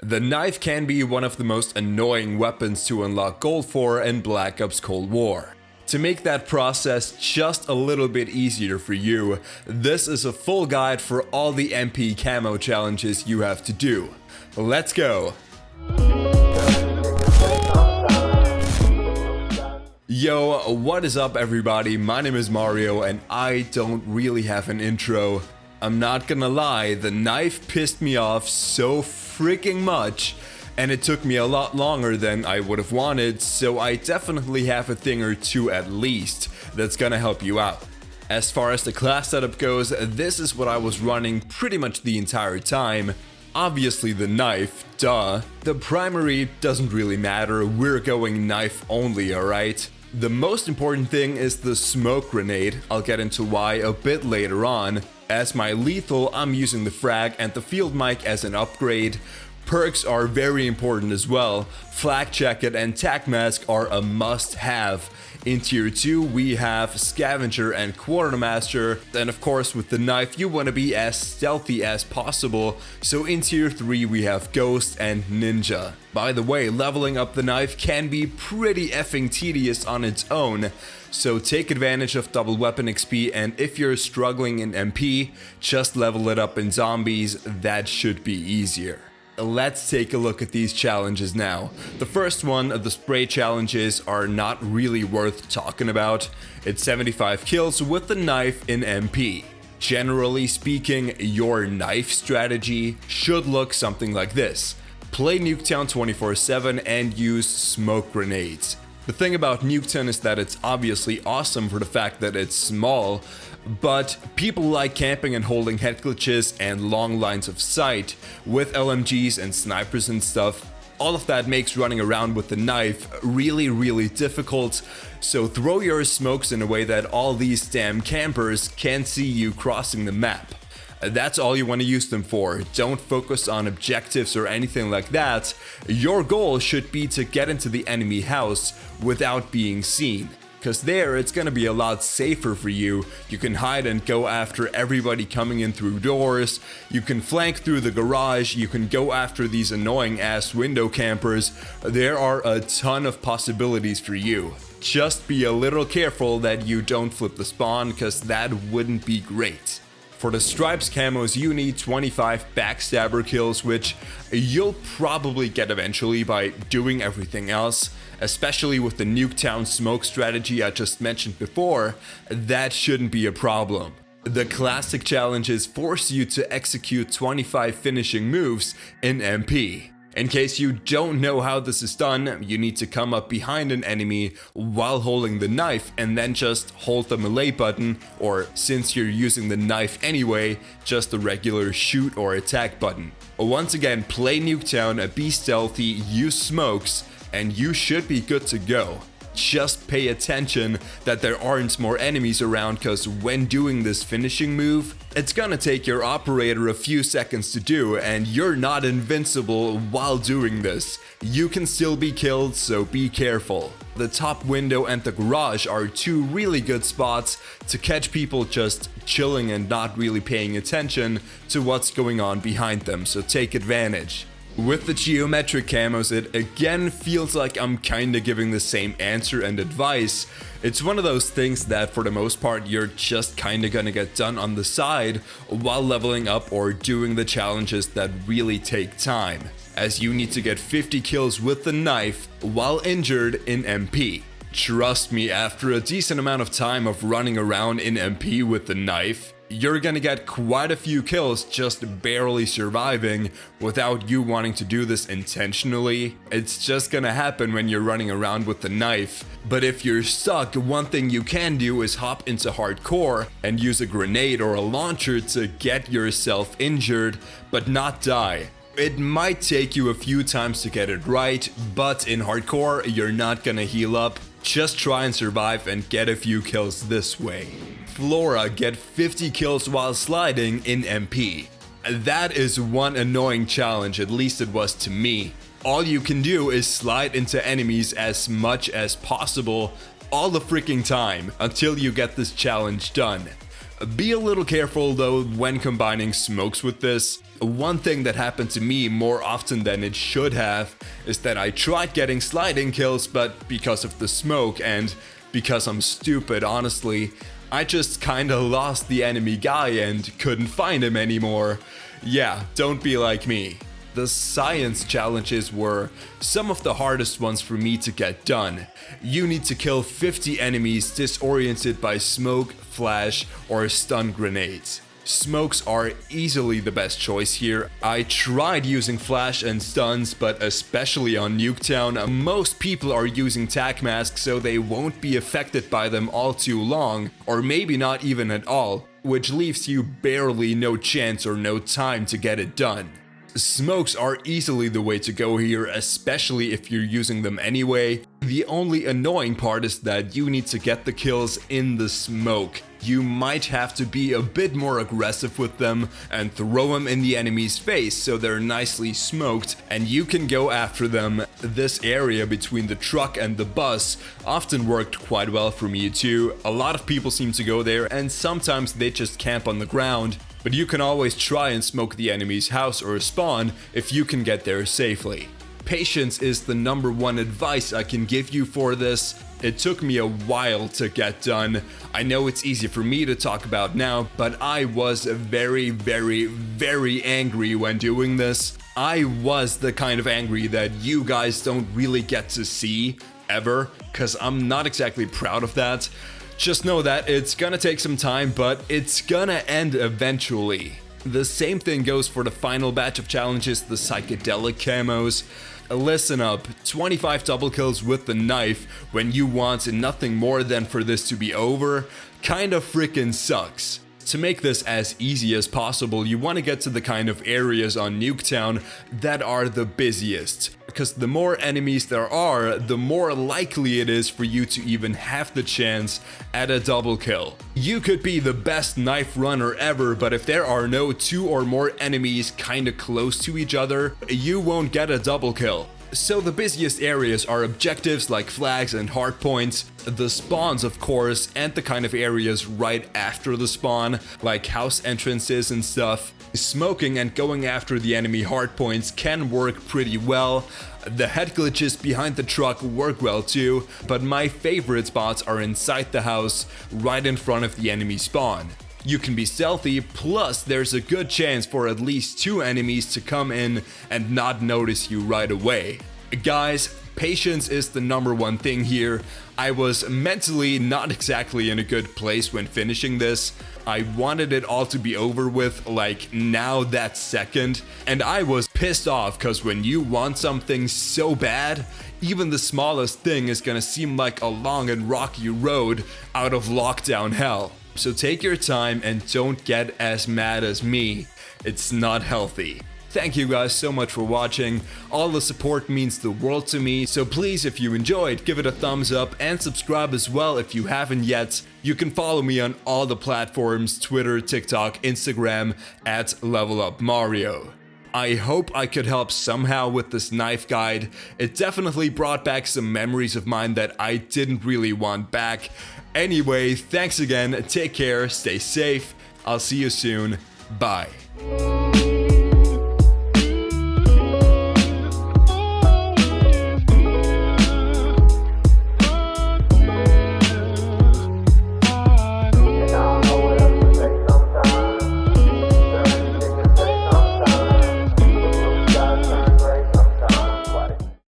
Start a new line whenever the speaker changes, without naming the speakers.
The knife can be one of the most annoying weapons to unlock gold for in Black Ops Cold War. To make that process just a little bit easier for you, this is a full guide for all the MP camo challenges you have to do. Let's go! Yo, what is up everybody? My name is Mario and I don't really have an intro. I'm not gonna lie, the knife pissed me off so freaking much, and it took me a lot longer than I would have wanted, so I definitely have a thing or two at least that's gonna help you out. As far as the class setup goes, this is what I was running pretty much the entire time. Obviously the knife, duh. The primary doesn't really matter, we're going knife only, alright? The most important thing is the smoke grenade. I'll get into why a bit later on. As my lethal, I'm using the frag and the field mic as an upgrade. Perks are very important as well. Flak jacket and tac mask are a must-have. In tier 2 we have scavenger and quartermaster. Then of course with the knife you want to be as stealthy as possible. So in tier 3 we have ghost and ninja. By the way, leveling up the knife can be pretty effing tedious on its own. So take advantage of double weapon XP, and if you're struggling in MP, just level it up in zombies, that should be easier. Let's take a look at these challenges now. The first one, the spray challenges, are not really worth talking about. It's 75 kills with the knife in MP. Generally speaking, your knife strategy should look something like this. Play Nuketown 24/7 and use smoke grenades. The thing about Nuketown is that it's obviously awesome for the fact that it's small, but people like camping and holding head glitches and long lines of sight with LMGs and snipers and stuff. All of that makes running around with the knife really difficult, so throw your smokes in a way that all these damn campers can't see you crossing the map. That's all you want to use them for. Don't focus on objectives or anything like that. Your goal should be to get into the enemy house without being seen. Cause there it's gonna be a lot safer for you. You can hide and go after everybody coming in through doors. You can flank through the garage. You can go after these annoying ass window campers. There are a ton of possibilities for you. Just be a little careful that you don't flip the spawn, cause that wouldn't be great. For the Stripes camos you need 25 backstabber kills, which you'll probably get eventually by doing everything else. Especially with the Nuketown smoke strategy I just mentioned before, that shouldn't be a problem. The classic challenges force you to execute 25 finishing moves in MP. In case you don't know how this is done, you need to come up behind an enemy while holding the knife and then just hold the melee button, or since you're using the knife anyway, just the regular shoot or attack button. Once again, play Nuketown, be stealthy, use smokes, and you should be good to go. Just pay attention that there aren't more enemies around, cause when doing this finishing move, it's gonna take your operator a few seconds to do, and you're not invincible while doing this. You can still be killed, so be careful. The top window and the garage are two really good spots to catch people just chilling and not really paying attention to what's going on behind them, so take advantage. With the geometric camos, it again feels like I'm kinda giving the same answer and advice. It's one of those things that for the most part you're just kinda gonna get done on the side while leveling up or doing the challenges that really take time, as you need to get 50 kills with the knife while injured in MP. Trust me, after a decent amount of time of running around in MP with the knife, you're gonna get quite a few kills just barely surviving without you wanting to do this intentionally. It's just gonna happen when you're running around with the knife. But if you're stuck, one thing you can do is hop into hardcore and use a grenade or a launcher to get yourself injured but not die. It might take you a few times to get it right, but in hardcore you're not gonna heal up. Just try and survive and get a few kills this way. Flora get 50 kills while sliding in MP. That is one annoying challenge, at least it was to me. All you can do is slide into enemies as much as possible all the freaking time until you get this challenge done. Be a little careful though when combining smokes with this. One thing that happened to me more often than it should have is that I tried getting sliding kills, but because of the smoke and because I'm stupid, honestly, I just kinda lost the enemy guy and couldn't find him anymore. Yeah, don't be like me. The science challenges were some of the hardest ones for me to get done. You need to kill 50 enemies disoriented by smoke, flash, or stun grenades. Smokes are easily the best choice here. I tried using flash and stuns, but especially on Nuketown, most people are using tac masks, so they won't be affected by them all too long, or maybe not even at all, which leaves you barely no chance or no time to get it done. Smokes are easily the way to go here, especially if you're using them anyway. The only annoying part is that you need to get the kills in the smoke. You might have to be a bit more aggressive with them and throw them in the enemy's face so they're nicely smoked and you can go after them. This area between the truck and the bus often worked quite well for me too. A lot of people seem to go there and sometimes they just camp on the ground. But you can always try and smoke the enemy's house or spawn if you can get there safely. Patience is the number one advice I can give you for this. It took me a while to get done. I know it's easy for me to talk about now, but I was very, very, very angry when doing this. I was the kind of angry that you guys don't really get to see ever, because I'm not exactly proud of that. Just know that it's gonna take some time, but it's gonna end eventually. The same thing goes for the final batch of challenges, the Psychedelic Camos. Listen up, 25 double kills with the knife when you want nothing more than for this to be over kinda freaking sucks. To make this as easy as possible, you want to get to the kind of areas on Nuketown that are the busiest. Because the more enemies there are, the more likely it is for you to even have the chance at a double kill. You could be the best knife runner ever, but if there are no 2 or more enemies kinda close to each other, you won't get a double kill. So the busiest areas are objectives like flags and hardpoints, the spawns of course, and the kind of areas right after the spawn, like house entrances and stuff. Smoking and going after the enemy hardpoints can work pretty well. The head glitches behind the truck work well too, but my favorite spots are inside the house, right in front of the enemy spawn. You can be stealthy, plus there's a good chance for at least 2 enemies to come in and not notice you right away. Guys, patience is the number one thing here. I was mentally not exactly in a good place when finishing this. I wanted it all to be over with, like now that second, and I was pissed off because when you want something so bad, even the smallest thing is gonna seem like a long and rocky road out of lockdown hell. So take your time and don't get as mad as me. It's not healthy. Thank you guys so much for watching. All the support means the world to me, so please, if you enjoyed, give it a thumbs up and subscribe as well if you haven't yet. You can follow me on all the platforms, Twitter, TikTok, Instagram, at LevelUpMario. I hope I could help somehow with this knife guide. It definitely brought back some memories of mine that I didn't really want back. Anyway, thanks again, take care, stay safe, I'll see you soon, bye.